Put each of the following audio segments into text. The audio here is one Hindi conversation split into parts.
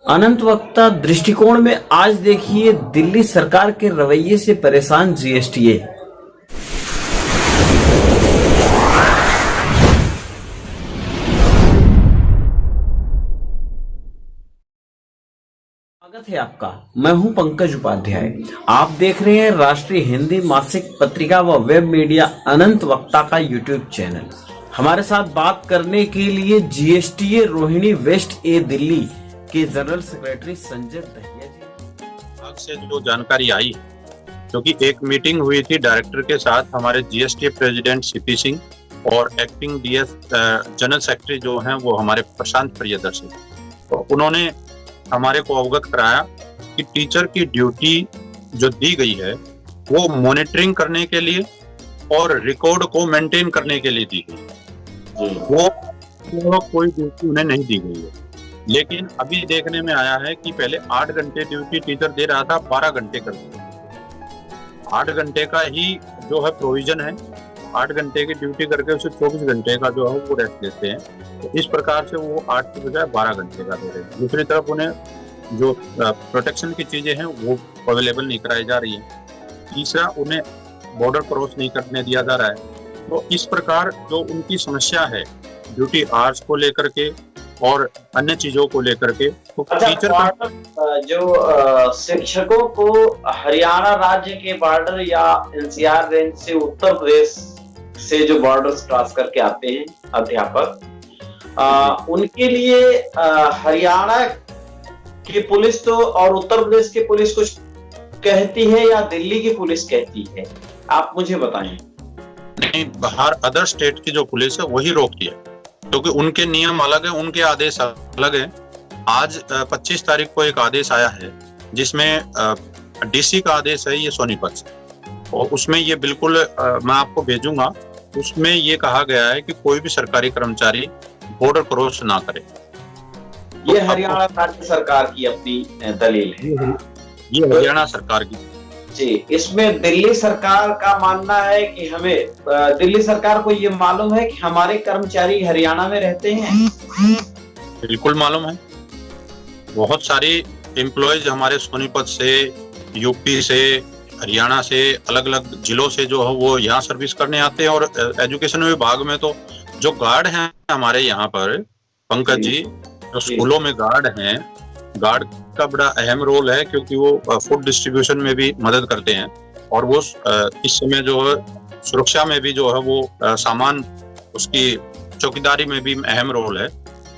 अनंत वक्ता दृष्टिकोण में आज देखिए दिल्ली सरकार के रवैये से परेशान जीएसटीए। स्वागत है आपका। मैं हूं पंकज उपाध्याय। आप देख रहे हैं राष्ट्रीय हिंदी मासिक पत्रिका व वेब मीडिया अनंत वक्ता का यूट्यूब चैनल। हमारे साथ बात करने के लिए जीएसटीए रोहिणी वेस्ट ए दिल्ली के जनरल सेक्रेटरी संजय दहिया जी। आज से जो जानकारी आई, क्योंकि एक मीटिंग हुई थी डायरेक्टर के साथ हमारे जीएसटी प्रेसिडेंट सीपी सिंह और एक्टिंग डीएस जनरल सेक्रेटरी जो हैं वो हमारे प्रशांत प्रियदर्शी, तो उन्होंने हमारे को अवगत कराया कि टीचर की ड्यूटी जो दी गई है वो मॉनिटरिंग करने के लिए और रिकॉर्ड को मेंटेन करने के लिए दी गई है। वो कोई ड्यूटी उन्हें नहीं दी गई है। लेकिन अभी देखने में आया है कि पहले 8 घंटे ड्यूटी टीचर दे रहा था, 12 घंटे कर दिया। 8 घंटे का ही जो है प्रोविजन है, 8 घंटे की ड्यूटी करके उसे 24 घंटे का जो है वो रेस्ट देते हैं। तो इस प्रकार से वो 8 की बजाय 12 घंटे का दे रहे हैं। दूसरी तरफ उन्हें जो प्रोटेक्शन की चीजें हैं वो अवेलेबल नहीं कराई जा रही है। तीसरा, उन्हें बॉर्डर क्रॉस नहीं करने दिया जा रहा है। तो इस प्रकार जो उनकी समस्या है ड्यूटी आवर्स को लेकर के और अन्य चीजों को लेकर के, तो टीचर जो शिक्षकों को हरियाणा राज्य के बॉर्डर या एनसीआर रेंज से उत्तर प्रदेश से जो बॉर्डर्स क्रॉस करके आते हैं अध्यापक, उनके लिए हरियाणा की पुलिस तो और उत्तर प्रदेश की पुलिस कुछ कहती है या दिल्ली की पुलिस कहती है, आप मुझे बताएं। नहीं, बाहर अदर स्टेट की जो पुलिस है वही रोकती है, क्योंकि उनके नियम अलग है, उनके आदेश अलग है। आज 25 तारीख को एक आदेश आया है जिसमें डीसी का आदेश है, ये सोनीपत से, और उसमें ये बिल्कुल मैं आपको भेजूंगा। उसमें ये कहा गया है कि कोई भी सरकारी कर्मचारी बॉर्डर क्रॉस ना करे। ये हरियाणा राज्य सरकार की अपनी दलील है, ये हरियाणा सरकार की जी। इसमें दिल्ली सरकार का मानना है कि हमें दिल्ली सरकार को ये मालूम है कि हमारे कर्मचारी हरियाणा में रहते हैं। बिल्कुल मालूम है। बहुत सारी एम्प्लॉयज हमारे सोनीपत से, यूपी से, हरियाणा से, अलग अलग जिलों से जो है वो यहाँ सर्विस करने आते हैं। और एजुकेशन विभाग में तो जो गार्ड हैं हमारे यहाँ पर, पंकज जी, जो स्कूलों में गार्ड हैं, गार्ड का बड़ा अहम रोल है, क्योंकि वो फूड डिस्ट्रीब्यूशन में भी मदद करते हैं और वो इस समय जो है सुरक्षा में भी जो है वो सामान, उसकी चौकीदारी में भी अहम रोल है।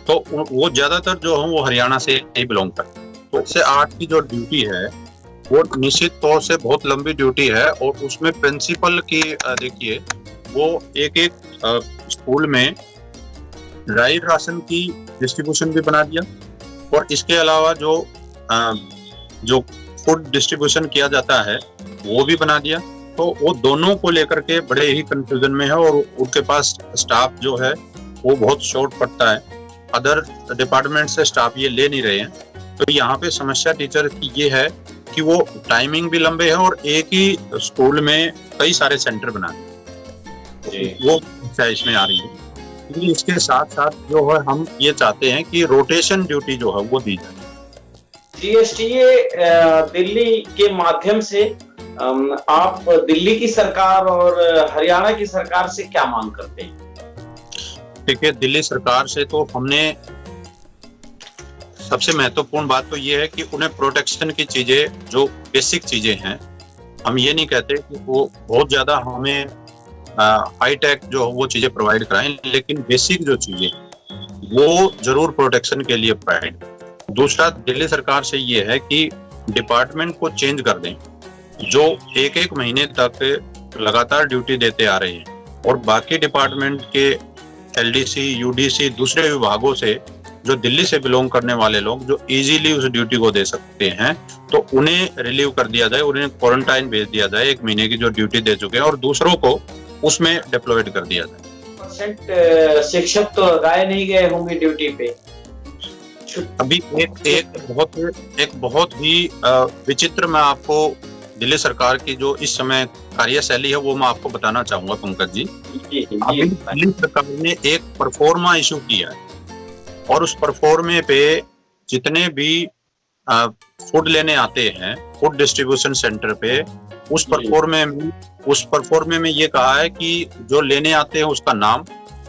तो वो ज्यादातर जो है वो हरियाणा से ही बिलोंग करते हैं। तो 8 की जो ड्यूटी है वो निश्चित तौर से बहुत लंबी ड्यूटी है। और उसमें प्रिंसिपल की देखिए, वो एक स्कूल में ड्राई राशन की डिस्ट्रीब्यूशन भी बना दिया, और इसके अलावा जो फूड डिस्ट्रीब्यूशन किया जाता है वो भी बना दिया। तो वो दोनों को लेकर के बड़े ही कंफ्यूजन में है, और उनके पास स्टाफ जो है वो बहुत शॉर्ट पड़ता है। अदर डिपार्टमेंट से स्टाफ ये ले नहीं रहे हैं। तो यहाँ पे समस्या टीचर की ये है कि वो टाइमिंग भी लंबे है और एक ही स्कूल में कई सारे सेंटर बना दिए, वो इसमें आ रही है। इसके साथ साथ जो है हम ये चाहते हैं कि रोटेशन ड्यूटी जो है वो दी जाए। जीएसटीए दिल्ली के माध्यम से आप दिल्ली की सरकार और हरियाणा की सरकार से क्या मांग करते हैं? देखिए, दिल्ली सरकार से तो हमने सबसे महत्वपूर्ण बात तो ये है कि उन्हें प्रोटेक्शन की चीजें, जो बेसिक चीजें हैं, हम ये नहीं कहते कि वो बहुत ज्यादा हमें हाईटेक जो वो चीजें प्रोवाइड कराएं, लेकिन बेसिक जो चीजें वो जरूर प्रोटेक्शन के लिए प्रोवाइड। दूसरा, दिल्ली सरकार से ये है कि डिपार्टमेंट को चेंज कर दें, जो एक महीने तक लगातार ड्यूटी देते आ रहे हैं, और बाकी डिपार्टमेंट के एलडीसी, यूडीसी, दूसरे विभागों से जो दिल्ली से बिलोंग करने वाले लोग जो इजीली उस ड्यूटी को दे सकते हैं, तो उन्हें रिलीव कर दिया जाए, उन्हें क्वारंटाइन भेज दिया जाए 1 महीने की जो ड्यूटी दे चुके हैं, और दूसरों को उसमें डिप्लॉयड कर दिया जाए। शिक्षक तो लगाए नहीं गए होंगे ड्यूटी पे। अभी एक बहुत ही विचित्र, मैं आपको दिल्ली सरकार की जो इस समय कार्यशैली है वो मैं आपको बताना चाहूंगा पंकज जी। अभी दिल्ली सरकार ने एक परफॉर्मा इशू किया है, और उस परफॉर्मे पे जितने भी फूड लेने आते हैं फूड डिस्ट्रीब्यूशन सेंटर पे, उस परफॉर्मे में ये कहा है कि जो लेने आते हैं उसका नाम,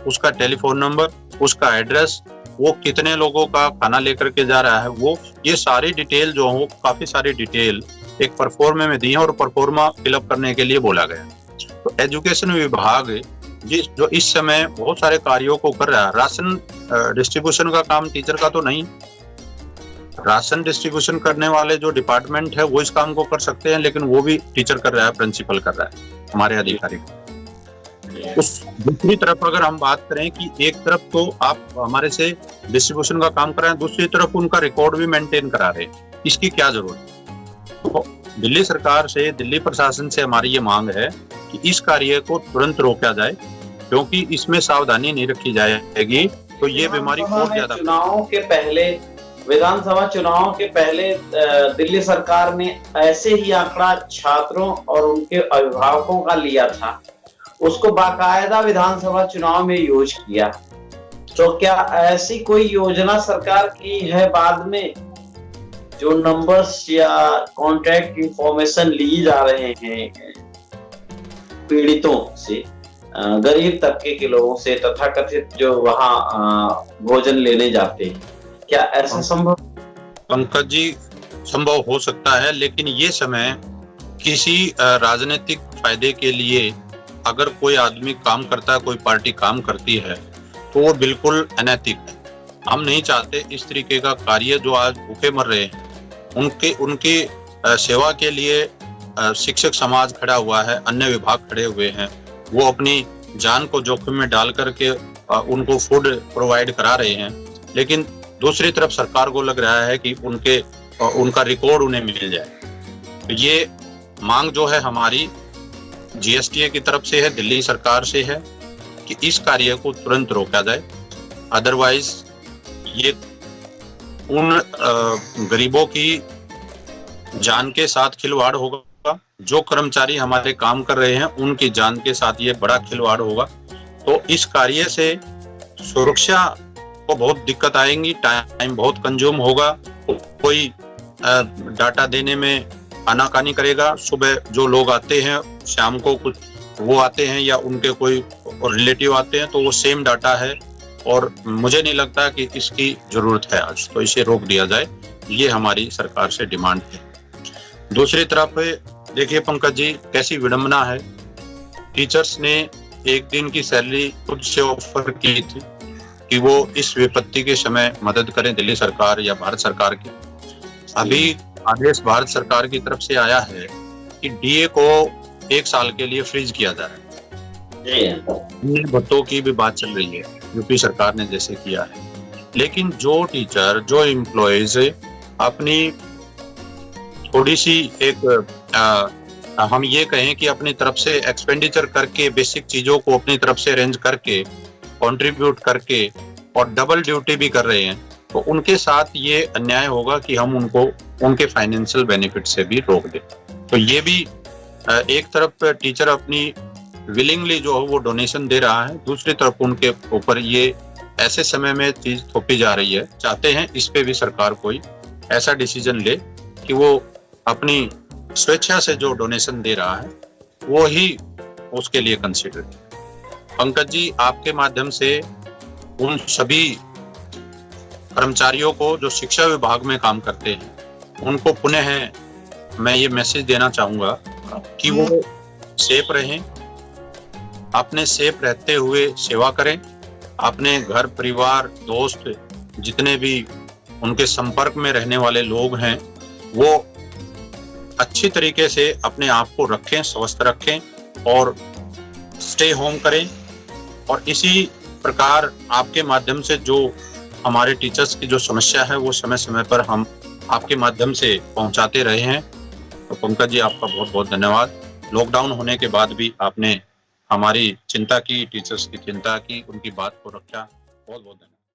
उसका टेलीफोन नंबर, उसका एड्रेस, वो कितने लोगों का खाना लेकर के जा रहा है, वो ये सारी डिटेल जो हो, काफी सारी डिटेल एक परफॉर्मे में दी है और परफॉर्मा फिलअप करने के लिए बोला गया। तो एजुकेशन विभाग जो इस समय बहुत सारे कार्यों को कर रहा है, राशन डिस्ट्रीब्यूशन का काम टीचर का तो नहीं, राशन डिस्ट्रीब्यूशन करने वाले जो डिपार्टमेंट है वो इस काम को कर सकते हैं, लेकिन वो भी टीचर कर रहा है, प्रिंसिपल कर रहा है, हमारे अधिकारी। उस दूसरी तरफ अगर हम बात करें कि एक तरफ तो आप हमारे से डिस्ट्रीब्यूशन का काम कर रहे हैं, दूसरी तरफ उनका रिकॉर्ड भी मेंटेन करा रहे हैं, इसकी क्या जरूरत है? तो दिल्ली सरकार से, दिल्ली प्रशासन से हमारी ये मांग है कि इस कार्य को तुरंत रोका जाए, क्योंकि इसमें सावधानी नहीं रखी जाएगी तो ये बीमारी और ज्यादा। विधानसभा चुनाव के पहले दिल्ली सरकार ने ऐसे ही आंकड़ा छात्रों और उनके अभिभावकों का लिया था, उसको बाकायदा विधानसभा चुनाव में यूज किया। तो क्या ऐसी कोई योजना सरकार की है बाद में, जो नंबर्स या कॉन्टैक्ट इंफॉर्मेशन ली जा रहे हैं पीड़ितों से, गरीब तबके के लोगों से, तथाकथित जो वहां भोजन लेने जाते हैं, क्या ऐसा संभव? पंकज जी, संभव हो सकता है, लेकिन ये समय किसी राजनीतिक फायदे के लिए अगर कोई आदमी काम करता है, कोई पार्टी काम करती है, तो वो बिल्कुल अनैतिक है। हम नहीं चाहते इस तरीके का कार्य, जो आज भूखे मर रहे हैं, उनकी सेवा के लिए शिक्षक समाज खड़ा हुआ है, अन्य विभाग खड़े हुए हैं, वो अपनी जान को जोखिम में डाल करके उनको फूड प्रोवाइड करा रहे हैं, लेकिन दूसरी तरफ सरकार को लग रहा है कि उनका रिकॉर्ड उन्हें मिल जाए। तो ये मांग जो है हमारी जीएसटीए की तरफ से है, दिल्ली सरकार से है कि इस कार्य को तुरंत रोका जाए, अदरवाइज ये उन गरीबों की जान के साथ खिलवाड़ होगा। जो कर्मचारी हमारे काम कर रहे हैं उनकी जान के साथ ये बड़ा खिलवाड़ होगा। तो इस कार्य से सुरक्षा को बहुत दिक्कत आएंगी, टाइम बहुत कंज्यूम होगा, कोई डाटा देने में आनाकानी करेगा। सुबह जो लोग आते हैं, शाम को कुछ वो आते हैं या उनके कोई रिलेटिव आते हैं, तो वो सेम डाटा है और मुझे नहीं लगता कि इसकी जरूरत है आज, तो इसे रोक दिया जाए, ये हमारी सरकार से डिमांड है। दूसरी तरफ देखिए पंकज जी, कैसी विडंबना है, टीचर्स ने एक दिन की सैलरी खुद से ऑफर की थी कि वो इस विपत्ति के समय मदद करें, दिल्ली सरकार या भारत सरकार की। अभी आदेश भारत सरकार की तरफ से आया है कि डीए को 1 साल के लिए फ्रीज किया जा रहा है। भत्तों की भी बात चल रही है, यूपी सरकार ने जैसे किया है, लेकिन जो टीचर, जो एम्प्लॉयज अपनी थोड़ी सी हम ये कहें कि अपनी तरफ से एक्सपेंडिचर करके, बेसिक चीजों को अपनी तरफ से अरेंज करके, कंट्रीब्यूट करके और डबल ड्यूटी भी कर रहे हैं, तो उनके साथ ये अन्याय होगा कि हम उनको उनके फाइनेंशियल बेनिफिट से भी रोक दें। तो ये भी एक तरफ टीचर अपनी विलिंगली जो है वो डोनेशन दे रहा है, दूसरी तरफ उनके ऊपर ये ऐसे समय में चीज थोपी जा रही है। चाहते हैं इस पे भी सरकार कोई ऐसा डिसीजन ले कि वो अपनी स्वेच्छा से जो डोनेशन दे रहा है वो ही उसके लिए कंसिडर। पंकज जी, आपके माध्यम से उन सभी कर्मचारियों को जो शिक्षा विभाग में काम करते हैं, उनको पुनः मैं ये मैसेज देना चाहूंगा कि वो सेफ रहें, अपने सेफ रहते हुए सेवा करें, अपने घर परिवार, दोस्त, जितने भी उनके संपर्क में रहने वाले लोग हैं, वो अच्छी तरीके से अपने आप को रखें, स्वस्थ रखें और स्टे होम करें। और इसी प्रकार आपके माध्यम से जो हमारे टीचर्स की जो समस्या है वो समय समय पर हम आपके माध्यम से पहुंचाते रहे हैं। तो पंकज जी, आपका बहुत बहुत धन्यवाद। लॉकडाउन होने के बाद भी आपने हमारी चिंता की, टीचर्स की चिंता की, उनकी बात को रखा, बहुत बहुत धन्यवाद।